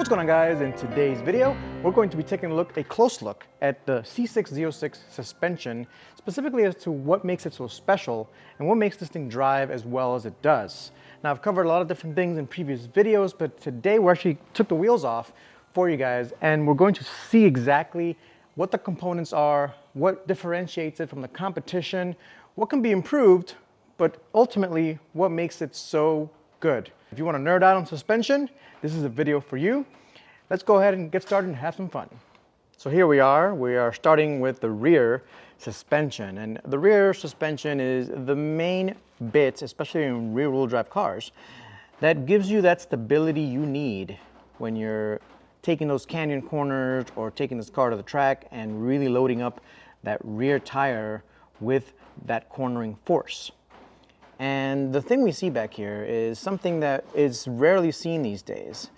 What's going on, guys? In today's video, we're going to be taking a close look at the C6 Z06 suspension, specifically as to what makes it so special and what makes this thing drive as well as it does. Now, I've covered a lot of different things in previous videos, but today we actually took the wheels off for you guys, and we're going to see exactly what the components are, what differentiates it from the competition, what can be improved, but ultimately what makes it so good. If you want to nerd out on suspension, this is a video for you. Let's go ahead and get started and have some fun. So here we are starting with the rear suspension. And the rear suspension is the main bit, especially in rear-wheel drive cars, that gives you that stability you need when you're taking those canyon corners or taking this car to the track and really loading up that rear tire with that cornering force. And the thing we see back here is something that is rarely seen these days,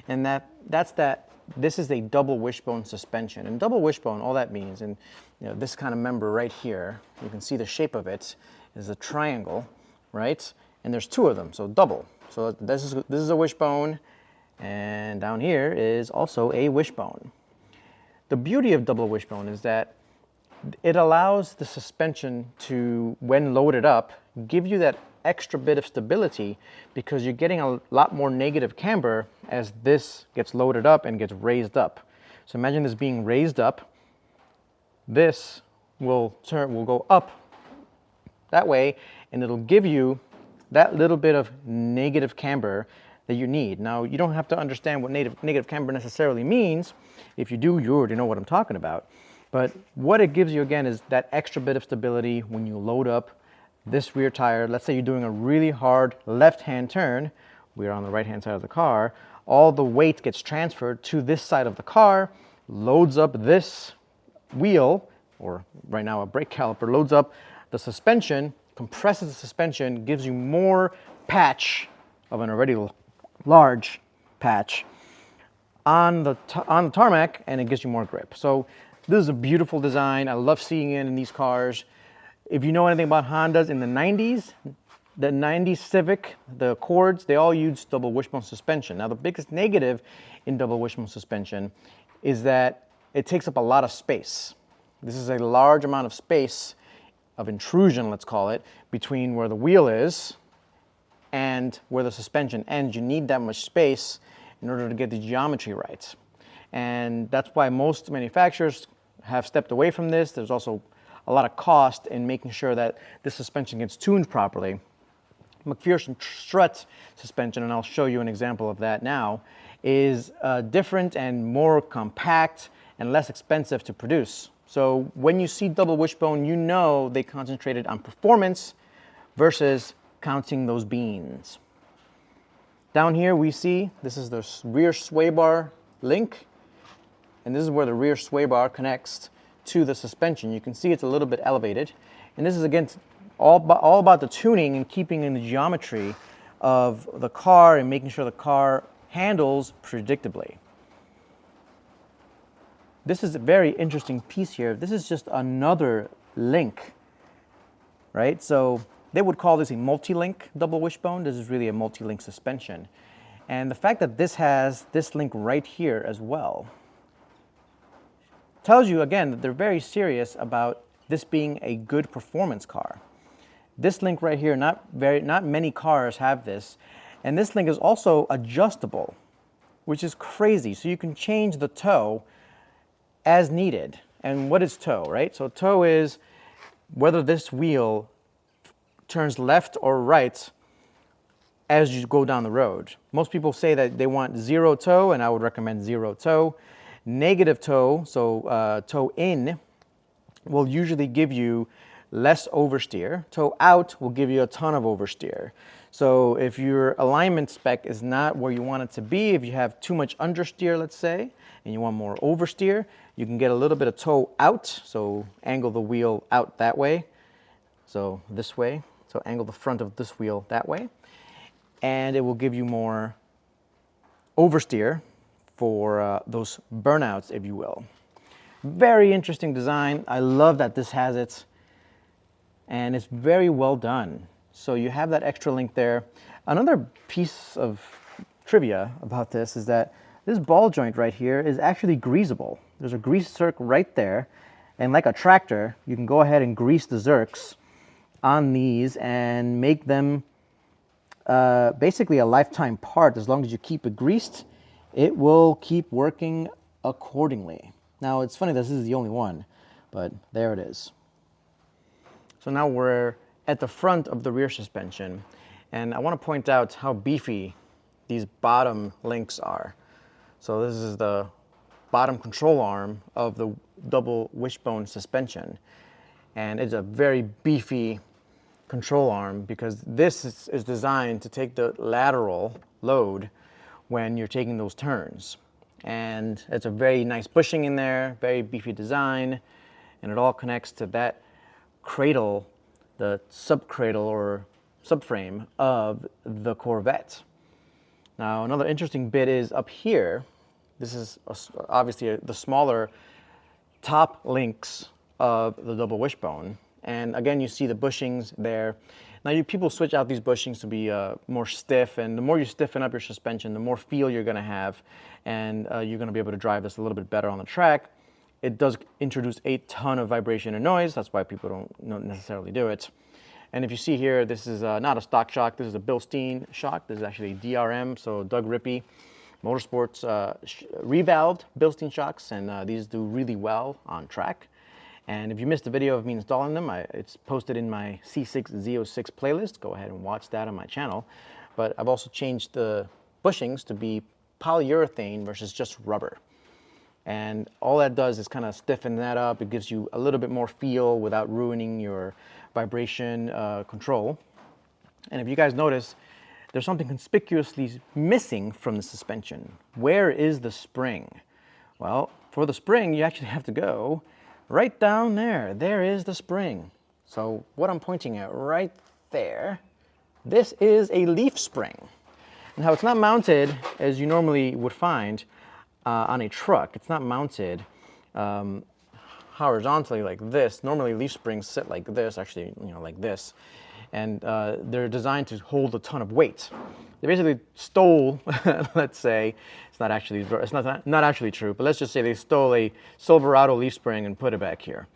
and that's that this is a double wishbone suspension. And double wishbone, all that means, and this kind of member right here, you can see the shape of it is a triangle, right? And there's two of them, so double. So this is a wishbone, and down here is also a wishbone. The beauty of double wishbone is that it allows the suspension to, when loaded up, give you that extra bit of stability because you're getting a lot more negative camber as this gets loaded up and gets raised up. So imagine this being raised up. This will go up that way, and it'll give you that little bit of negative camber that you need. Now, you don't have to understand what negative camber necessarily means. If you do, you already know what I'm talking about. But what it gives you, again, is that extra bit of stability when you load up this rear tire. Let's say you're doing a really hard left-hand turn. We're on the right-hand side of the car. All the weight gets transferred to this side of the car, loads up this wheel, or right now a brake caliper, loads up the suspension, compresses the suspension, gives you more patch of an already large patch on the tarmac, and it gives you more grip. So this is a beautiful design. I love seeing it in these cars. If you know anything about Hondas in the 90s, the 90s Civic, the Accords, they all used double wishbone suspension. Now, the biggest negative in double wishbone suspension is that it takes up a lot of space. This is a large amount of space of intrusion, let's call it, between where the wheel is and where the suspension ends. You need that much space in order to get the geometry right. And that's why most manufacturers have stepped away from this. There's also a lot of cost in making sure that this suspension gets tuned properly. McPherson strut suspension, and I'll show you an example of that now, is different and more compact and less expensive to produce. So when you see double wishbone, you know they concentrated on performance versus counting those beans. Down here we see, this is the rear sway bar link, and this is where the rear sway bar connects to the suspension. You can see it's a little bit elevated, and this is again all about the tuning and keeping in the geometry of the car and making sure the car handles predictably. This is a very interesting piece here. This is just another link, right? So they would call this a multi-link double wishbone. This is really a multi-link suspension, and the fact that this has this link right here as well tells you again that they're very serious about this being a good performance car. This link right here, not many cars have this, and this link is also adjustable, which is crazy. So you can change the toe as needed. And what is toe, right? So toe is whether this wheel turns left or right as you go down the road. Most people say that they want zero toe, and I would recommend zero toe. Negative toe, so toe in, will usually give you less oversteer. Toe out will give you a ton of oversteer. So if your alignment spec is not where you want it to be, if you have too much understeer, let's say, and you want more oversteer, you can get a little bit of toe out, so angle the wheel out that way, so this way, so angle the front of this wheel that way, and it will give you more oversteer for those burnouts, if you will. Very interesting design. I love that this has it, and it's very well done. So you have that extra link there. Another piece of trivia about this is that this ball joint right here is actually greasable. There's a grease zerk right there, and like a tractor, you can go ahead and grease the zerks on these and make them basically a lifetime part. As long as you keep it greased, it will keep working accordingly. Now, it's funny this is the only one, but there it is. So now we're at the front of the rear suspension, and I want to point out how beefy these bottom links are. So this is the bottom control arm of the double wishbone suspension, and it's a very beefy control arm because this is designed to take the lateral load when you're taking those turns. And it's a very nice bushing in there, very beefy design, and it all connects to that cradle, the subcradle or subframe of the Corvette. Now, another interesting bit is up here. This is obviously the smaller top links of the double wishbone. And again, you see the bushings there. Now, people switch out these bushings to be more stiff, and the more you stiffen up your suspension, the more feel you're going to have, and you're going to be able to drive this a little bit better on the track. It does introduce a ton of vibration and noise. That's why people don't necessarily do it. And if you see here, this is not a stock shock. This is a Bilstein shock. This is actually DRM, so Doug Rippey Motorsports revalved Bilstein shocks, and these do really well on track. And if you missed the video of me installing them, it's posted in my C6 Z06 playlist. Go ahead and watch that on my channel. But I've also changed the bushings to be polyurethane versus just rubber. And all that does is kind of stiffen that up. It gives you a little bit more feel without ruining your vibration control. And if you guys notice, there's something conspicuously missing from the suspension. Where is the spring? Well, for the spring, you actually have to go right down there. There is the spring. So what I'm pointing at right there, this is a leaf spring. Now, it's not mounted as you normally would find on a truck. It's not mounted horizontally like this. Normally leaf springs sit like this, actually, like this. And they're designed to hold a ton of weight. They basically stole, let's say, it's not actually true, but let's just say they stole a Silverado leaf spring and put it back here.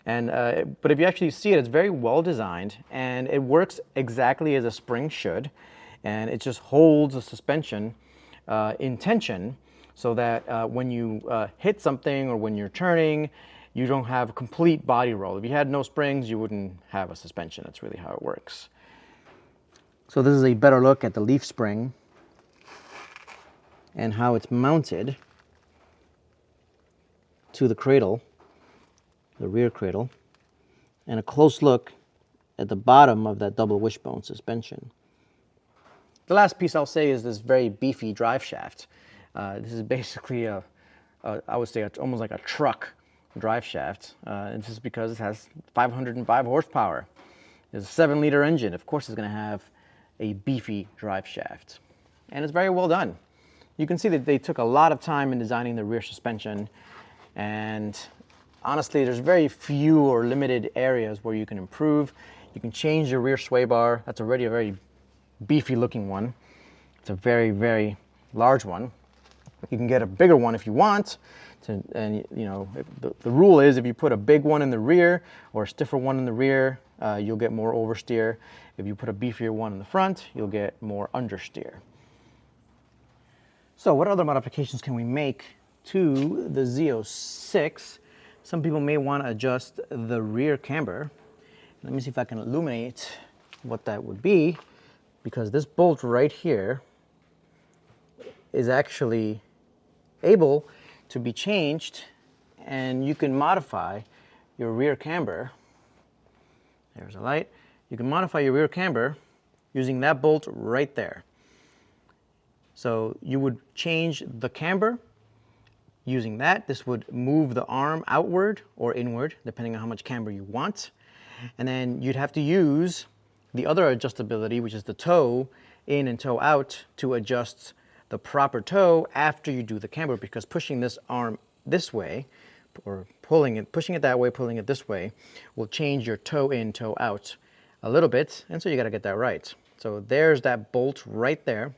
And but if you actually see it, it's very well designed, and it works exactly as a spring should, and it just holds the suspension in tension so that when you hit something or when you're turning, you don't have complete body roll. If you had no springs, you wouldn't have a suspension. That's really how it works. So this is a better look at the leaf spring and how it's mounted to the cradle, the rear cradle, and a close look at the bottom of that double wishbone suspension. The last piece I'll say is this very beefy drive shaft. This is basically I would say it's almost like a truck drive shaft. And this is because it has 505 horsepower. It's a 7-liter engine. Of course, it's going to have a beefy drive shaft. And it's very well done. You can see that they took a lot of time in designing the rear suspension. And honestly, there's very few or limited areas where you can improve. You can change your rear sway bar. That's already a very beefy looking one. It's a very, very large one. You can get a bigger one if you want. And the rule is if you put a big one in the rear or a stiffer one in the rear, you'll get more oversteer. If you put a beefier one in the front, you'll get more understeer. So what other modifications can we make to the Z06? Some people may want to adjust the rear camber. Let me see if I can illuminate what that would be, because this bolt right here is actually able to be changed, and you can modify your rear camber. There's a light. You can modify your rear camber using that bolt right there. So you would change the camber using that. This would move the arm outward or inward, depending on how much camber you want. And then you'd have to use the other adjustability, which is the toe in and toe out, to adjust the proper toe after you do the camber, because pushing this arm this way, or pushing it that way, pulling it this way, will change your toe in, toe out a little bit, and so you got to get that right. So there's that bolt right there.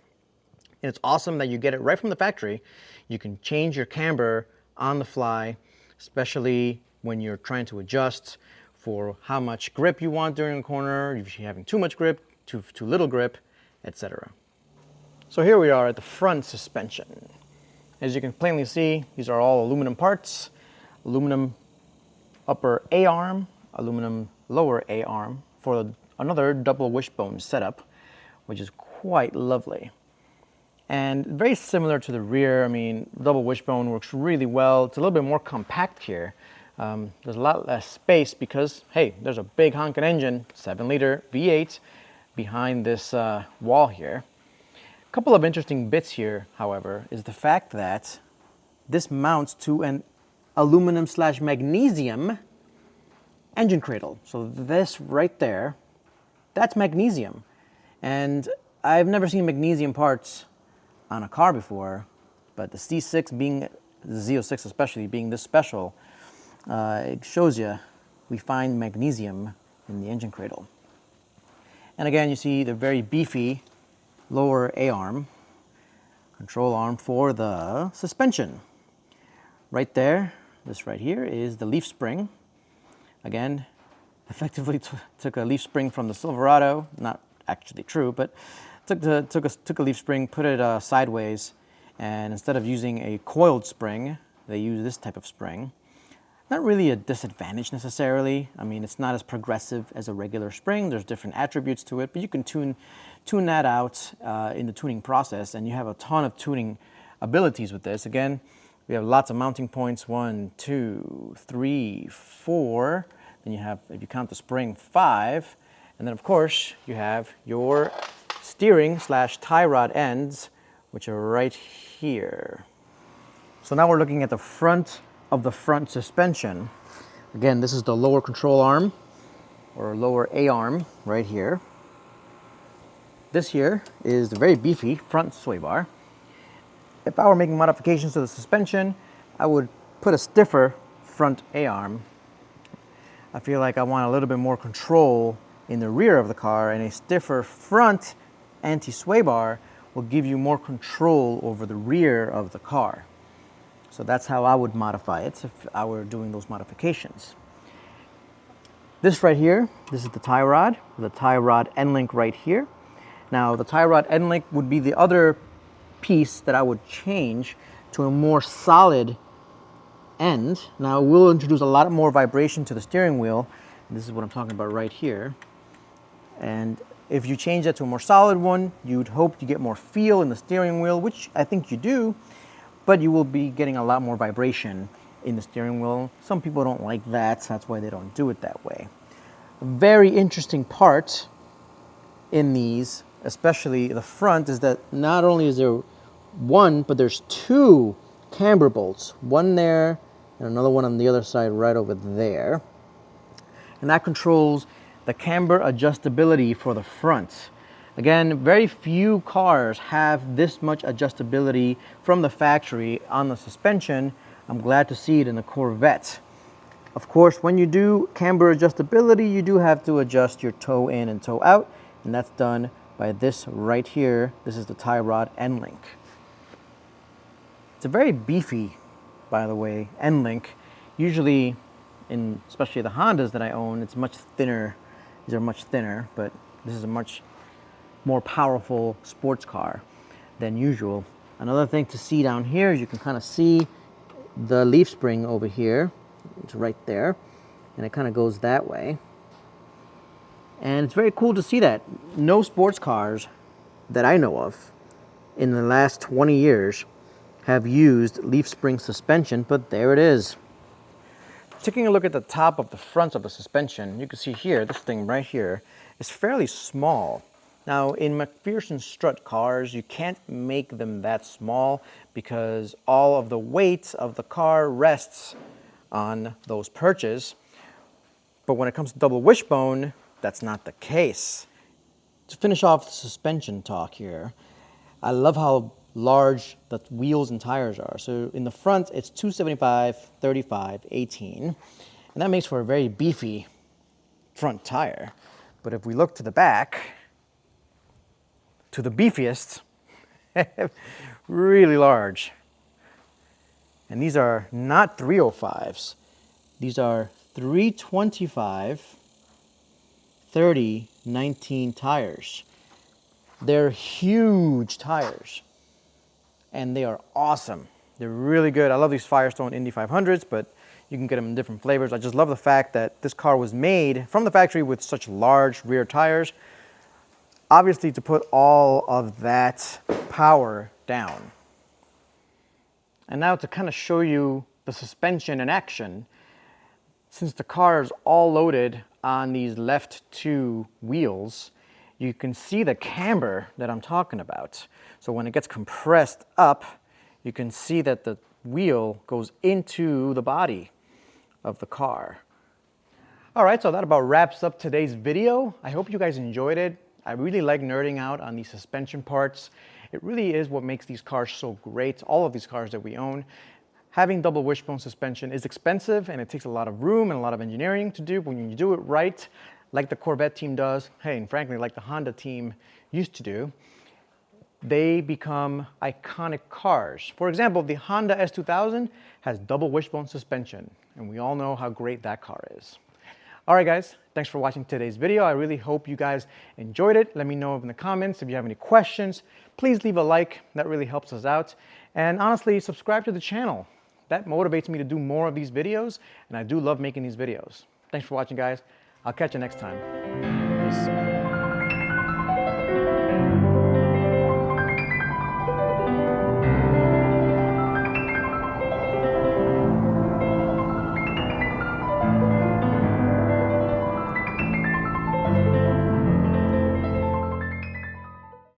And it's awesome that you get it right from the factory. You can change your camber on the fly, especially when you're trying to adjust for how much grip you want during a corner, if you're having too much grip, too little grip, etc. So here we are at the front suspension. As you can plainly see, these are all aluminum parts, aluminum upper A-arm, aluminum lower A-arm for another double wishbone setup, which is quite lovely. And very similar to the rear. I mean, double wishbone works really well. It's a little bit more compact here. There's a lot less space because, hey, there's a big honking engine, 7-liter V8, behind this wall here. A couple of interesting bits here, however, is the fact that this mounts to an aluminum/magnesium engine cradle. So this right there, that's magnesium. And I've never seen magnesium parts on a car before, but the C6 being, the Z06 especially, being this special, it shows you we find magnesium in the engine cradle. And again, you see the very beefy lower A-arm, control arm for the suspension. Right there, this right here is the leaf spring. Again, effectively took a leaf spring from the Silverado, not actually true, but took a leaf spring, put it sideways, and instead of using a coiled spring, they use this type of spring. Not really a disadvantage necessarily. I mean, it's not as progressive as a regular spring. There's different attributes to it, but you can tune that out in the tuning process, and you have a ton of tuning abilities with this. Again, we have lots of mounting points, 1, 2, 3, 4. Then you have, if you count the spring, 5. And then of course, you have your steering/tie rod ends, which are right here. So now we're looking at the front of the front suspension. Again, this is the lower control arm, or lower A-arm, right here. This here is the very beefy front sway bar. If I were making modifications to the suspension, I would put a stiffer front A-arm. I feel like I want a little bit more control in the rear of the car, and a stiffer front anti-sway bar will give you more control over the rear of the car. So that's how I would modify it if I were doing those modifications. This right here, this is the tie rod end link right here. Now the tie rod end link would be the other piece that I would change to a more solid end. Now we'll introduce a lot more vibration to the steering wheel. This is what I'm talking about right here. And if you change that to a more solid one, you'd hope to get more feel in the steering wheel, which I think you do, but you will be getting a lot more vibration in the steering wheel. Some people don't like that, so that's why they don't do it that way. A very interesting part in these, especially the front, is that not only is there one, but there's 2 camber bolts. One there, and another one on the other side right over there. And that controls the camber adjustability for the front. Again, very few cars have this much adjustability from the factory on the suspension. I'm glad to see it in the Corvette. Of course, when you do camber adjustability, you do have to adjust your toe in and toe out, and that's done by this right here. This is the tie rod end link. It's a very beefy, by the way, end link. Usually, especially the Hondas that I own, it's much thinner. These are much thinner, but this is a much more powerful sports car than usual. Another thing to see down here is you can kind of see the leaf spring over here. It's right there, and it kind of goes that way. And it's very cool to see that. No sports cars that I know of in the last 20 years have used leaf spring suspension, but there it is. Taking a look at the top of the front of the suspension, you can see here, this thing right here is fairly small. Now, in McPherson strut cars, you can't make them that small because all of the weight of the car rests on those perches. But when it comes to double wishbone, that's not the case. To finish off the suspension talk here, I love how large the wheels and tires are. So in the front, it's 275, 35, 18. And that makes for a very beefy front tire. But if we look to the back, to the beefiest, Really large. And these are not 305s. These are 325 30/19 tires. They're huge tires. And they are awesome. They're really good. I love these Firestone Indy 500s, but you can get them in different flavors. I just love the fact that this car was made from the factory with such large rear tires, obviously to put all of that power down. And now to kind of show you the suspension in action, since the car is all loaded on these left two wheels, you can see the camber that I'm talking about. So when it gets compressed up, you can see that the wheel goes into the body of the car. All right, so that about wraps up today's video. I hope you guys enjoyed it. I really like nerding out on these suspension parts. It really is what makes these cars so great, all of these cars that we own. Having double wishbone suspension is expensive and it takes a lot of room and a lot of engineering to do, but when you do it right, like the Corvette team does, hey, and frankly, like the Honda team used to do, they become iconic cars. For example, the Honda S2000 has double wishbone suspension, and we all know how great that car is. All right, guys, thanks for watching today's video. I really hope you guys enjoyed it. Let me know in the comments if you have any questions. Please leave a like. That really helps us out. And honestly, subscribe to the channel. That motivates me to do more of these videos, and I do love making these videos. Thanks for watching, guys. I'll catch you next time. Peace.